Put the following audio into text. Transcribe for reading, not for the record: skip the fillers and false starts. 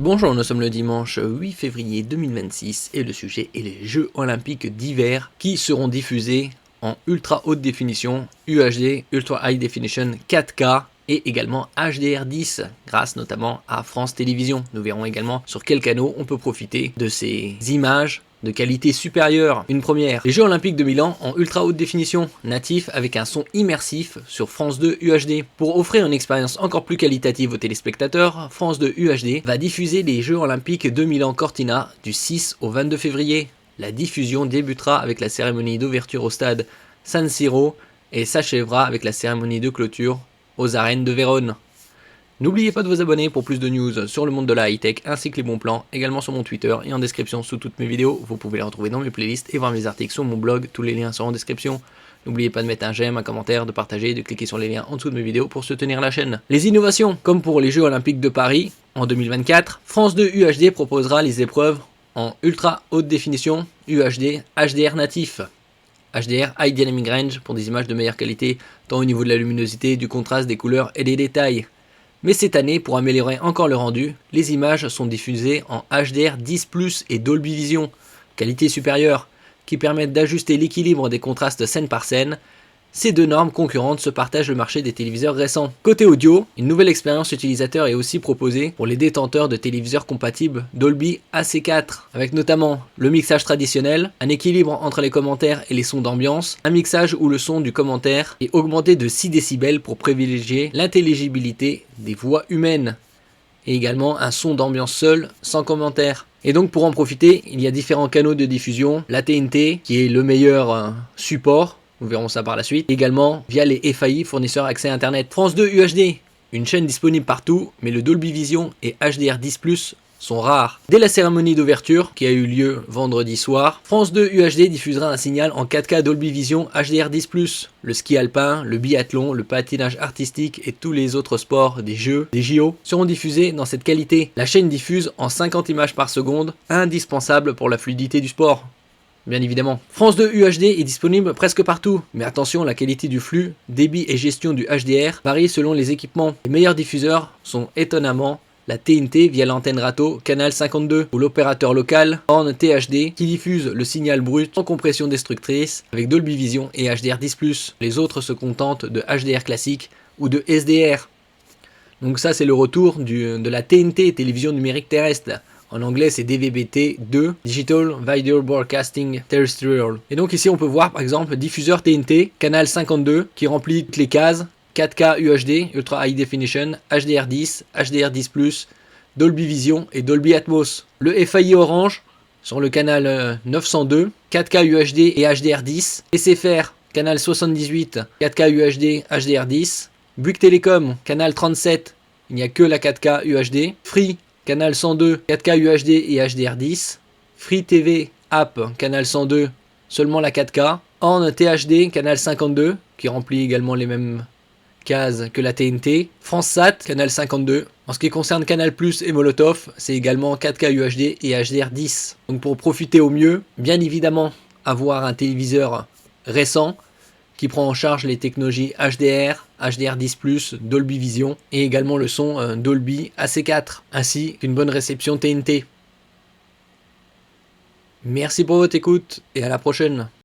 Bonjour, nous sommes le dimanche 8 février 2026 et le sujet est les Jeux Olympiques d'hiver qui seront diffusés en ultra haute définition, UHD, Ultra High Definition 4K et également HDR10 grâce notamment à France Télévisions. Nous verrons également sur quels canaux on peut profiter de ces images de qualité supérieure. Une première, les Jeux Olympiques de Milan en ultra haute définition, natif avec un son immersif sur France 2 UHD. Pour offrir une expérience encore plus qualitative aux téléspectateurs, France 2 UHD va diffuser les Jeux Olympiques de Milan Cortina du 6 au 22 février. La diffusion débutera avec la cérémonie d'ouverture au stade San Siro et s'achèvera avec la cérémonie de clôture aux arènes de Vérone. N'oubliez pas de vous abonner pour plus de news sur le monde de la high-tech ainsi que les bons plans, également sur mon Twitter et en description sous toutes mes vidéos. Vous pouvez les retrouver dans mes playlists et voir mes articles sur mon blog, tous les liens sont en description. N'oubliez pas de mettre un j'aime, un commentaire, de partager, de cliquer sur les liens en dessous de mes vidéos pour soutenir la chaîne. Les innovations, comme pour les Jeux Olympiques de Paris en 2024, France 2 UHD proposera les épreuves en ultra haute définition, UHD, HDR natif. HDR High Dynamic Range pour des images de meilleure qualité, tant au niveau de la luminosité, du contraste, des couleurs et des détails. Mais cette année, pour améliorer encore le rendu, les images sont diffusées en HDR10+, et Dolby Vision, qualité supérieure, qui permettent d'ajuster l'équilibre des contrastes scène par scène. Ces deux normes concurrentes se partagent le marché des téléviseurs récents. Côté audio, une nouvelle expérience utilisateur est aussi proposée pour les détenteurs de téléviseurs compatibles Dolby AC4, avec notamment le mixage traditionnel, un équilibre entre les commentaires et les sons d'ambiance, un mixage où le son du commentaire est augmenté de 6 décibels pour privilégier l'intelligibilité des voix humaines, et également un son d'ambiance seul, sans commentaire. Et donc pour en profiter, il y a différents canaux de diffusion, la TNT qui est le meilleur support, nous verrons ça par la suite. Également via les FAI, fournisseurs accès internet. France 2 UHD, une chaîne disponible partout, mais le Dolby Vision et HDR10+, sont rares. Dès la cérémonie d'ouverture, qui a eu lieu vendredi soir, France 2 UHD diffusera un signal en 4K Dolby Vision HDR10+. Le ski alpin, le biathlon, le patinage artistique et tous les autres sports des Jeux, des JO, seront diffusés dans cette qualité. La chaîne diffuse en 50 images par seconde, indispensable pour la fluidité du sport. Bien évidemment. France 2 UHD est disponible presque partout, mais attention, la qualité du flux, débit et gestion du HDR varie selon les équipements. Les meilleurs diffuseurs sont étonnamment la TNT via l'antenne râteau Canal 52 ou l'opérateur local Horn THD qui diffuse le signal brut en compression destructrice avec Dolby Vision et HDR10+. Les autres se contentent de HDR classique ou de SDR. Donc ça c'est le retour de la TNT, télévision numérique terrestre. En anglais, c'est DVB-T2, Digital Video Broadcasting Terrestrial. Et donc ici, on peut voir par exemple diffuseur TNT, canal 52, qui remplit toutes les cases, 4K UHD, Ultra High Definition, HDR10, HDR10+, Dolby Vision et Dolby Atmos. Le FAI Orange, sur le canal 902, 4K UHD et HDR10. SFR, canal 78, 4K UHD, HDR10. Bouygues Telecom, canal 37, il n'y a que la 4K UHD. Free, canal 102, 4K UHD et HDR10. Free TV App, canal 102, seulement la 4K. Horn THD, canal 52, qui remplit également les mêmes cases que la TNT. France Sat, canal 52. En ce qui concerne Canal Plus et Molotov, c'est également 4K UHD et HDR10. Donc pour profiter au mieux, bien évidemment, avoir un téléviseur récent, qui prend en charge les technologies HDR, HDR10+, Dolby Vision et également le son Dolby AC4, ainsi qu'une bonne réception TNT. Merci pour votre écoute et à la prochaine.